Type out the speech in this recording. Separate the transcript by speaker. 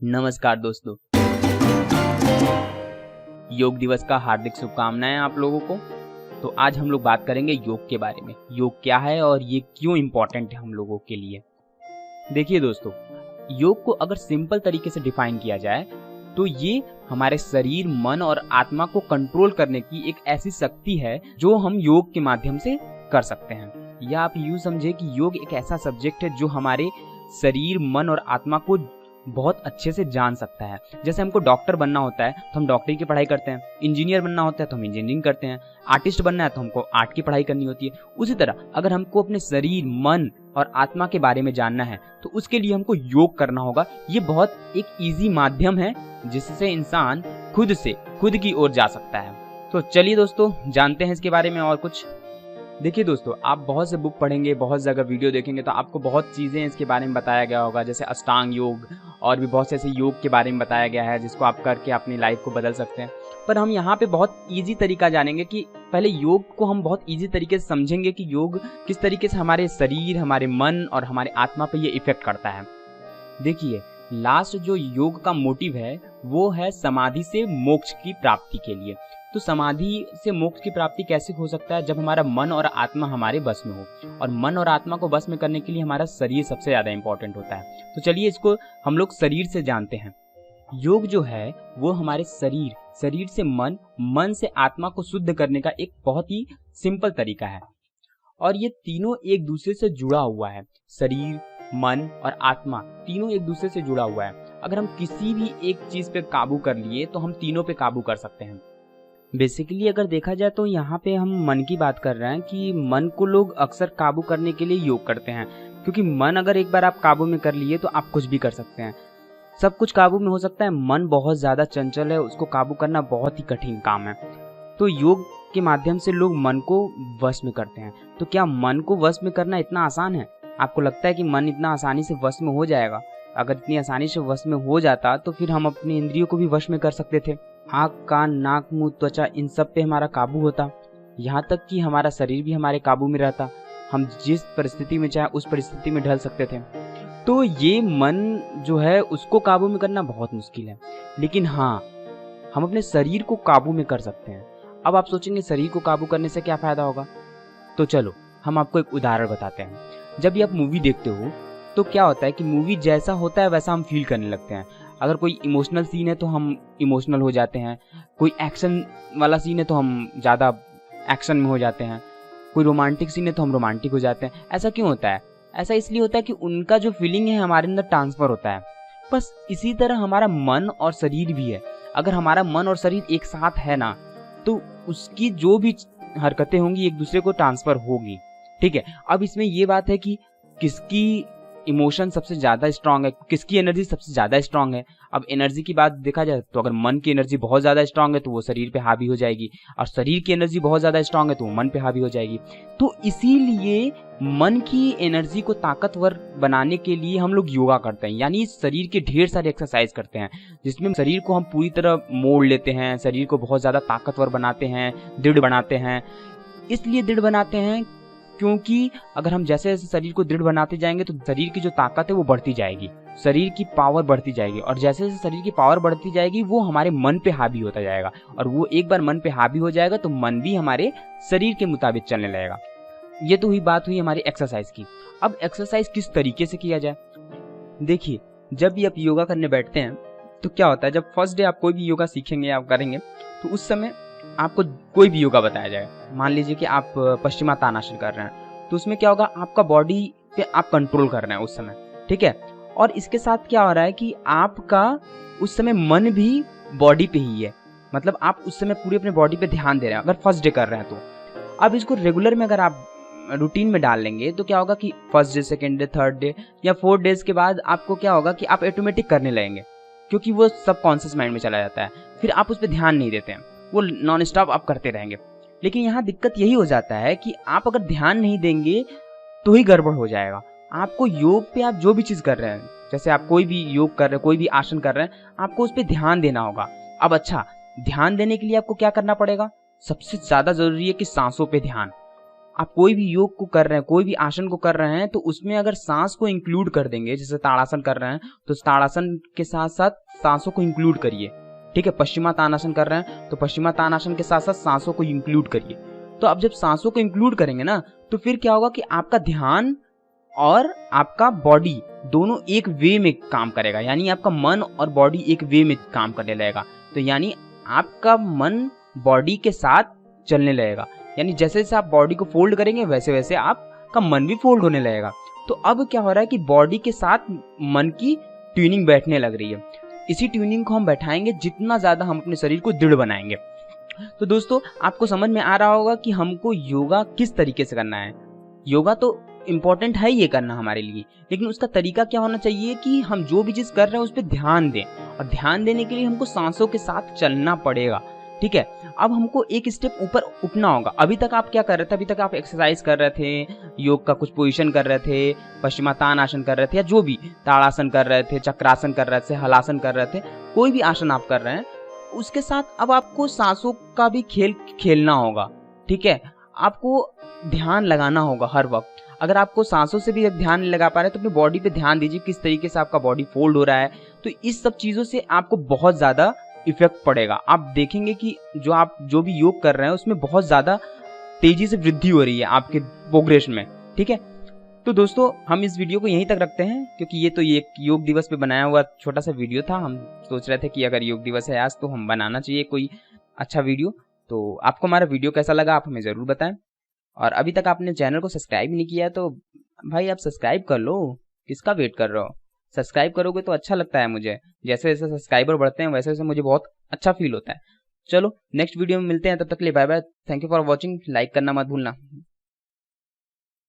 Speaker 1: नमस्कार दोस्तों, योग दिवस का हार्दिक शुभकामनाएं आप लोगों को। तो आज हम लोग बात करेंगे योग के बारे में। योग क्या है और ये क्यों इम्पोर्टेंट है हम लोगों के लिए। देखिए दोस्तों, योग को अगर सिंपल तरीके से डिफाइन किया जाए तो ये हमारे शरीर, मन और आत्मा को कंट्रोल करने की एक ऐसी शक्ति है जो हम योग के माध्यम से कर सकते हैं। या आप यूँ समझे कि योग एक ऐसा सब्जेक्ट है जो हमारे शरीर, मन और आत्मा को बहुत अच्छे से जान सकता है। जैसे हमको डॉक्टर बनना होता है तो हम डॉक्टरी की पढ़ाई करते हैं, इंजीनियर बनना होता है तो हम इंजीनियरिंग करते हैं, आर्टिस्ट बनना है तो हमको आर्ट की पढ़ाई करनी होती है। उसी तरह अगर हमको अपने शरीर, मन और आत्मा के बारे में जानना है तो उसके लिए हमको योग करना होगा। ये बहुत एक ईजी माध्यम है जिससे इंसान खुद की ओर जा सकता है। तो चलिए दोस्तों, जानते हैं इसके बारे में और कुछ। देखिए दोस्तों, आप बहुत से बुक पढ़ेंगे, बहुत जगह वीडियो देखेंगे तो आपको बहुत चीज़ें इसके बारे में बताया गया होगा, जैसे अष्टांग योग और भी बहुत से ऐसे योग के बारे में बताया गया है जिसको आप करके अपनी लाइफ को बदल सकते हैं। पर हम यहाँ पे बहुत इजी तरीका जानेंगे कि पहले योग को हम बहुत इजी तरीके से समझेंगे कि योग किस तरीके से हमारे शरीर, हमारे मन और हमारे आत्मा पे ये इफेक्ट करता है। देखिए, लास्ट जो योग का मोटिव है वो है समाधि से मोक्ष की प्राप्ति के लिए। तो समाधि से मोक्ष की प्राप्ति कैसे हो सकता है? जब हमारा मन और आत्मा हमारे बस में हो, और मन और आत्मा को बस में करने के लिए हमारा शरीर सबसे ज़्यादा इंपॉर्टेंट होता है। तो चलिए इसको हम लोग शरीर से जानते हैं। योग जो है वो हमारे शरीर से मन से आत्मा को शुद्ध करने का एक बहुत ही सिंपल तरीका है, और ये तीनों एक दूसरे से जुड़ा हुआ है। शरीर, मन और आत्मा तीनों एक दूसरे से जुड़ा हुआ है। अगर हम किसी भी एक चीज पे काबू कर लिए तो हम तीनों पे काबू कर सकते हैं। बेसिकली अगर देखा जाए तो यहाँ पे हम मन की बात कर रहे हैं कि मन को लोग अक्सर काबू करने के लिए योग करते हैं, क्योंकि मन अगर एक बार आप काबू में कर लिए तो आप कुछ भी कर सकते हैं। सब कुछ काबू में हो सकता है। मन बहुत ज्यादा चंचल है, उसको काबू करना बहुत ही कठिन काम है। तो योग के माध्यम से लोग मन को वश में करते हैं। तो क्या मन को वश में करना इतना आसान है? आपको लगता है कि मन इतना आसानी से वश में हो जाएगा? अगर इतनी आसानी से वश में हो जाता तो फिर हम अपने इंद्रियों को भी वश में कर सकते थे। आँख, कान, नाक, मुंह, त्वचा, इन सब पे हमारा काबू होता। यहाँ तक कि हमारा शरीर भी हमारे काबू में रहता। हम जिस परिस्थिति में चाहे उस परिस्थिति में ढल सकते थे। तो ये मन जो है उसको काबू में करना बहुत मुश्किल है, लेकिन हाँ, हम अपने शरीर को काबू में कर सकते हैं। अब आप सोचेंगे शरीर को काबू करने से क्या फायदा होगा? तो चलो हम आपको एक उदाहरण बताते हैं। जब भी आप मूवी देखते हो तो क्या होता है कि मूवी जैसा होता है वैसा हम फील करने लगते हैं। अगर कोई इमोशनल सीन है तो हम इमोशनल हो जाते हैं, कोई एक्शन वाला सीन है तो हम ज़्यादा एक्शन में हो जाते हैं, कोई रोमांटिक सीन है तो हम रोमांटिक हो जाते हैं। ऐसा क्यों होता है? ऐसा इसलिए होता है कि उनका जो फीलिंग है हमारे अंदर ट्रांसफ़र होता है। बस इसी तरह हमारा मन और शरीर भी है। अगर हमारा मन और शरीर एक साथ है ना, तो उसकी जो भी हरकतें होंगी एक दूसरे को ट्रांसफ़र होगी। ठीक है, अब इसमें ये बात है कि किसकी इमोशन सबसे ज़्यादा स्ट्रांग है, किसकी एनर्जी सबसे ज़्यादा स्ट्रांग है। अब एनर्जी की बात देखा जाए तो अगर मन की एनर्जी बहुत ज़्यादा स्ट्रांग है तो वो शरीर पे हावी हो जाएगी, और शरीर की एनर्जी बहुत ज़्यादा स्ट्रांग है तो वो मन पे हावी हो जाएगी। तो इसीलिए मन की एनर्जी को ताकतवर बनाने के लिए हम लोग योगा करते हैं, यानी शरीर के ढेर सारे एक्सरसाइज करते हैं जिसमें शरीर को हम पूरी तरह मोड़ लेते हैं, शरीर को बहुत ज़्यादा ताकतवर बनाते हैं, दृढ़ बनाते हैं। इसलिए दृढ़ बनाते हैं क्योंकि अगर हम जैसे जैसे शरीर को दृढ़ बनाते जाएंगे तो शरीर की जो ताकत है वो बढ़ती जाएगी, शरीर की पावर बढ़ती जाएगी, और जैसे जैसे शरीर की पावर बढ़ती जाएगी वो हमारे मन पे हावी होता जाएगा, और वो एक बार मन पे हावी हो जाएगा तो मन भी हमारे शरीर के मुताबिक चलने लगेगा। ये तो बात हुई हमारी एक्सरसाइज की। अब एक्सरसाइज किस तरीके से किया जाए? देखिए, जब भी आप योगा करने बैठते हैं तो क्या होता है, जब फर्स्ट डे आप कोई भी योगा सीखेंगे या करेंगे तो उस समय आपको कोई भी योगा बताया जाए। मान लीजिए कि आप पश्चिमातानासन कर रहे हैं तो उसमें क्या होगा, आपका बॉडी पे आप कंट्रोल कर रहे हैं उस समय, ठीक है। और इसके साथ क्या हो रहा है कि आपका उस समय मन भी बॉडी पे ही है, मतलब आप उस समय पूरे अपने बॉडी पे ध्यान दे रहे हैं अगर फर्स्ट डे कर रहे हैं तो। अब इसको रेगुलर में अगर आप रूटीन में डाल लेंगे तो क्या होगा कि first day, second day, third day या 4 डेज के बाद आपको क्या होगा कि आप ऑटोमेटिक करने लगेंगे, क्योंकि वो सब कॉन्शियस माइंड में चला जाता है। फिर आप उस पर ध्यान नहीं देते हैं, वो नॉन स्टॉप आप करते रहेंगे। लेकिन यहाँ दिक्कत यही हो जाता है कि आप अगर ध्यान नहीं देंगे तो ही गड़बड़ हो जाएगा। आपको योग पे आप जो भी चीज़ कर रहे हैं, जैसे आप कोई भी योग कर रहे हैं, कोई भी आसन कर रहे हैं, आपको उस पर ध्यान देना होगा। अब अच्छा, ध्यान देने के लिए आपको क्या करना पड़ेगा? सबसे ज़्यादा ज़रूरी है कि सांसों पे ध्यान। आप कोई भी योग को कर रहे हैं, कोई भी आसन को कर रहे हैं, तो उसमें अगर सांस को इंक्लूड कर देंगे, जैसे ताड़ासन कर रहे हैं तो ताड़ासन के साथ साथ सांसों को इंक्लूड करिए। ठीक है, पश्चिमातानासन कर रहे हैं तो पश्चिमातानासन के साथ साथ सांसों को इंक्लूड करिए। तो अब जब सांसों को इंक्लूड करेंगे ना, तो फिर क्या होगा कि आपका ध्यान और आपका बॉडी दोनों एक वे में काम करेगा, यानी आपका मन और बॉडी एक वे में काम करने लगेगा। तो यानी आपका मन बॉडी के साथ चलने लगेगा, यानी जैसे जैसे आप बॉडी को फोल्ड करेंगे वैसे वैसे आपका मन भी फोल्ड होने लगेगा। तो अब क्या हो रहा है कि बॉडी के साथ मन की ट्यूनिंग बैठने लग रही है। इसी ट्यूनिंग को हम बैठाएंगे जितना ज़्यादा हम अपने शरीर को दृढ़ बनाएंगे। तो दोस्तों, आपको समझ में आ रहा होगा कि हमको योगा किस तरीके से करना है। योगा तो इम्पोर्टेंट है ये करना हमारे लिए, लेकिन उसका तरीका क्या होना चाहिए कि हम जो भी चीज़ कर रहे हैं उस पर ध्यान दें, और ध्यान देने के लिए हमको सांसों के साथ चलना पड़ेगा। ठीक है, अब हमको एक स्टेप ऊपर उठना होगा। अभी तक आप क्या कर रहे थे? अभी तक आप एक्सरसाइज कर रहे थे, योग का कुछ पोजीशन कर रहे थे, पश्चिमातानासन कर रहे थे, या जो भी ताड़ासन कर रहे थे, चक्रासन कर रहे थे, हलासन कर रहे थे, कोई भी आसन आप कर रहे हैं, उसके साथ अब आपको सांसों का भी खेल खेलना होगा। ठीक है, आपको ध्यान लगाना होगा हर वक्त। अगर आपको सांसों से भी ध्यान नहीं लगा पा रहे तो अपनी बॉडी पे ध्यान दीजिए, किस तरीके से आपका बॉडी फोल्ड हो रहा है। तो इस सब चीज़ों से आपको बहुत ज़्यादा इफेक्ट पड़ेगा। आप देखेंगे कि जो भी योग कर रहे हैं उसमें बहुत ज़्यादा तेजी से वृद्धि हो रही है आपके प्रोग्रेस में। ठीक है, तो दोस्तों हम इस वीडियो को यहीं तक रखते हैं, क्योंकि ये तो एक योग दिवस पे बनाया हुआ छोटा सा वीडियो था। हम सोच रहे थे कि अगर योग दिवस है आज तो हम बनाना चाहिए कोई अच्छा वीडियो। तो आपको हमारा वीडियो कैसा लगा आप हमें ज़रूर बताएं, और अभी तक आपने चैनल को सब्सक्राइब नहीं किया है तो भाई आप सब्सक्राइब कर लो, किसका वेट कर रहे हो? सब्सक्राइब करोगे तो अच्छा लगता है मुझे। जैसे जैसे सब्सक्राइबर बढ़ते हैं वैसे वैसे मुझे बहुत अच्छा फील होता है। चलो नेक्स्ट वीडियो में मिलते हैं, तब तक के लिए bye bye. Thank you for watching. Like करना मत भूलना।